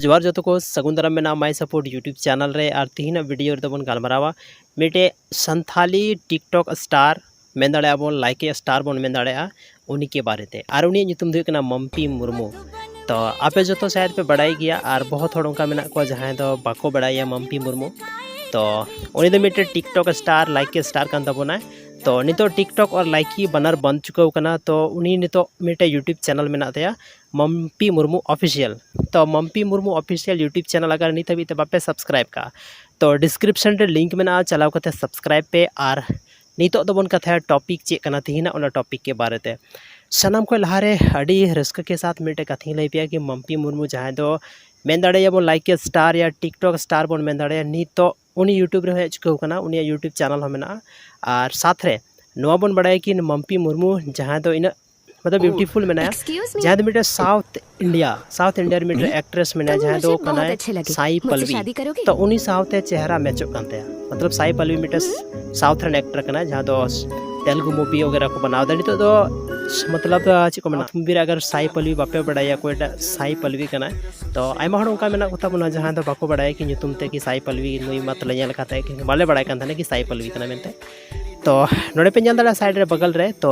जोहार जो को सगुन दाराम में माई सपोर्ट यूट्यूब चैनल रे और तीन वीडियो रे बन गलमारावा मिटे संथाली टिकटॉक स्टार मेन दाड़े बन लाइक स्टार बन मेन दाड़े उन्हीं के बारे ते और उन्हीं ᱧᱩᱛᱩᱢ ᱫᱚ ᱦᱩᱭᱩᱜ ᱠᱟᱱᱟ मम्पी मुर्मू। तो आपे जो शायद पे बड़ाई गया और बहुत हड़ उनका मेना को जहाँ दो बाको बड़ाया मम्पी मुर्मू। तो उन्हीं दो मिटे टिकटॉक स्टार लाइक स्टार कान तबोना। तो नितो टिकटॉक और लाइकी बनार बंद चुका कना। तो उन्हीं नितो मिटे यूट्यूब चैनल में तया मम्पी मुर्मू ऑफिशियल। तो मम्पी मुर्मू ऑफिशियल यूट्यूब चैनल अगर नित हबी बापे सब्सक्राइब का तो डिस्क्रिप्शन रे लिंक में चलाव करते सब्सक्राइब पे। और नितो दबन कथा टॉपिक चेक कना तीना उना टॉपिक के बारे ते सनाम को लहारे अड़ी रस्क के साथ मिटे कथी लई पिया कि मम्पी मुर्मू जहाँ दो मेन दाड़े बन लाइक स्टार या टिकटॉक स्टार बन मेन दाड़े नितो उनी यूट्यूब रे चुका कना उनी यूट्यूब चैनल हम मेना। और साथ रे नवा बन बड़ाय कि मम्पी मुर्मू जहाँ दो इन मतलब ब्यूटीफुल मेना जहाँ दो मिटे साउथ इंडिया मिटे एक्ट्रेस मेना जहाँ दो कना साई पल्लवी। तो उनी साउथ चेहरा मैचों कानते मतलब साई पल्लवी मिटे साउथ रन एक्टर कना जहाँ दो तेलुगु मूवी वगैरह को बनाव दा नितो दो मतलब चेक को मेना मूवी अगर साई पल्लवी बापे बड़ाया कोई साई पल्लवी कना। तो आयमा हड़ उनका मेना कोता बना जहाँ दो बाको बड़ाया कि ᱧᱩᱛᱩᱢ ते कि साई पल्लवी नुई मत लेल काते कि बाले बड़ाय कान थाने कि साई पल्लवी कना मेनते। तो नोड़े पे ñel दाड़ा साइड रे बगल रे तो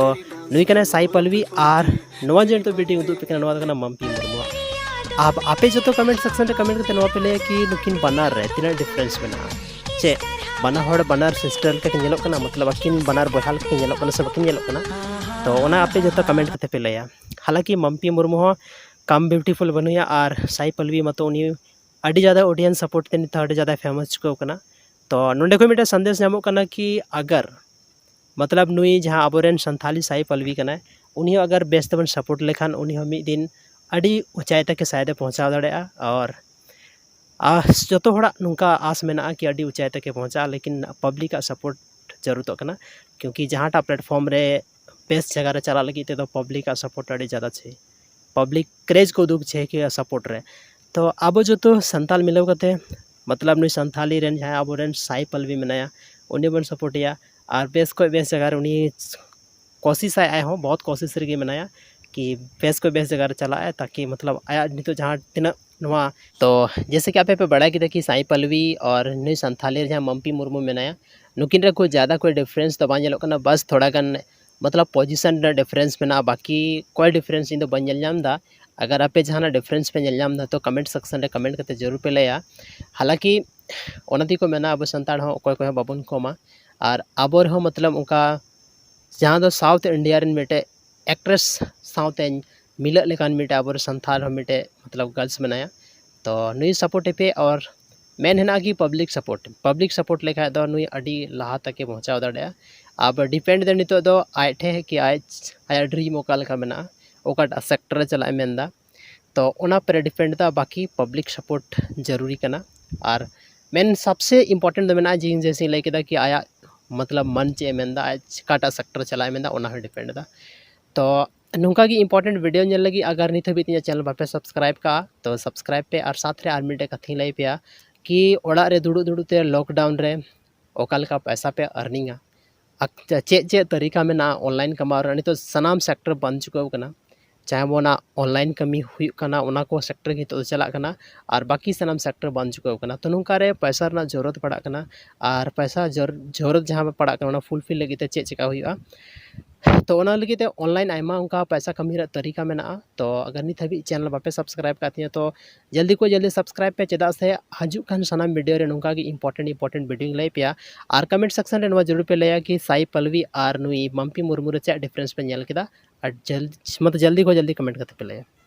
नुई कना साई पल्लवी और नवा जेन तो वीडियो उदुग पे कना नवा कना मम्पी मुर्मू। आप आपे जो तो कमेंट सेक्शन रे कमेंट करते नवा पे ले कि नुकिन बनार रे तीना डिफरेंस मेना चे बना हड़ बनार सिस्टर के ñelok कना मतलब अकिन बनार बहाल के ñelok कना से बकिन ñelok कना। तो ओना आपे जो तो कमेंट करते पे लया। हालांकि मम्पी मुर्मू हो कम ब्यूटीफुल बनुया और साई पल्लवी मतो उनी अड़ी ज़्यादा ऑडियंस सपोर्ट ते नित अड़ी ज़्यादा फेमस चुका कना। तो नोंडे को मिटे संदेश नामो कना कि अगर मतलब नुई जहाँ अबोरेन संथाली साई पल्लवी कना उनी अगर बेस तबन सपोर्ट लेखान उनी हम मिद दिन अड़ी ऊंचाई तक शायद पहुँचा दाड़ा। और जो तो हड़ा नुका आस मेना कि अड़ी ऊंचाई तक पहुँचा लेकिन पब्लिक सपोर्ट जरूरत कना क्योंकि जहाँटा प्लेटफॉर्म रे बेस्ट जगह रे चला लगी तो पब्लिक सपोर्ट अड़ी ज़्यादा छे पब्लिक क्रेज को दुख छे कि सपोर्ट रे। तो अब जो तो संताल मिलव कते मतलब नुई संथाली रेन जहाँ अबोरेन साई पल्लवी मेनाया उन्हीं बन सपोर्टिया और बेस को बेस जगह उनी कोशिश आए हो बहुत कोशिश रे मेनाया कि बेस को बेस जगह चला है ताकि मतलब आया नितो जहाँ तीना नवा। तो जैसे कि आपे पे बड़ा कि कि साई पल्लवी और नुई संथाली जहाँ मम्पी मुर्मू मेनाया नुकिन रे कोई ज़्यादा कोई डिफरेंस तो बांग कना बस थोड़ा गन मतलब पोजीशन रे डिफरेंस मेना बाकी कोई डिफरेंस इन दो बन ñel दा। अगर आपे जहाँ डिफरेंस पे ñel दा तो कमेंट सेक्शन रे कमेंट करते जरूर पे लया। हालांकि ओनाती को मेना अब संताड़ हो कोई कोई बाबन कोमा और आबोर हो मतलब उनका जहाँ दो साउथ इंडिया रेन मिटे एक्ट्रेस साउथ मिलक लेकान मिटे आबोर संथाल हो मिटे मतलब गर्ल्स मेनाया। तो नुई सपोर्ट पे और मेन है कि पब्लिक सपोर्ट लेखा दो नुई अड़ी लहा तक पहुँचा दाड़ा। अब डिपेंड दे नितो दो आय ठे कि आया ड्रीम ओका लेखा मेना ओका सेक्टर चलाए मेनदा। तो ओना पर डिपेंड दा बाकी पब्लिक सपोर्ट जरूरी कना। और मेन सबसे इम्पोर्टेंट दो मेना जिन जैसे लई केदा कि आया मतलब मन चे मेनदा काटा सेक्टर चलाए मेनदा ओना हो डिपेंड दा। तो नौका की इंपॉर्टेंट वीडियो ñel लगी अगर नित हबी चैनल बापे सब्सक्राइब का तो सब्सक्राइब पे। और साथ रे आर मिटे कथी लई पे कि ओड़ा रे दुड़ू दुड़ू ते लॉकडाउन रे ओकाल का पैसा पे अर्निंगा चे तरीका में ना ऑनलाइन कमाव रे नितो सनाम सेक्टर बंद चुका कना चाहे वो ना ऑनलाइन कमी हुई कना ओना को सेक्टर की तो चला कना और बाकी सनाम सेक्टर बंद चुका कना। तो नौका रे पैसा ना जरूरत पड़ा कना और पैसा जरूरत जहाँ पे पड़ा कना फुलफिल लगी ते चे चिका हुआ। तो ओना लगी ते ऑनलाइन आयमा उनका पैसा कमी रे तरीका में ना। तो अगर नित हबी चैनल बापे सब्सक्राइब करती तो जल्दी को जल्दी सब्सक्राइब पे चेदा से हजू खान सनाम वीडियो रे नौका की इंपॉर्टेंट वीडियो लई पे। और कमेंट सेक्शन रे नवा जरूर पे लया कि साई पल्लवी और नुई मम्पी मुर्मू रे चे डिफरेंस पे ñel केदा और जल्दी को जल्दी कमेंट करते पे लया।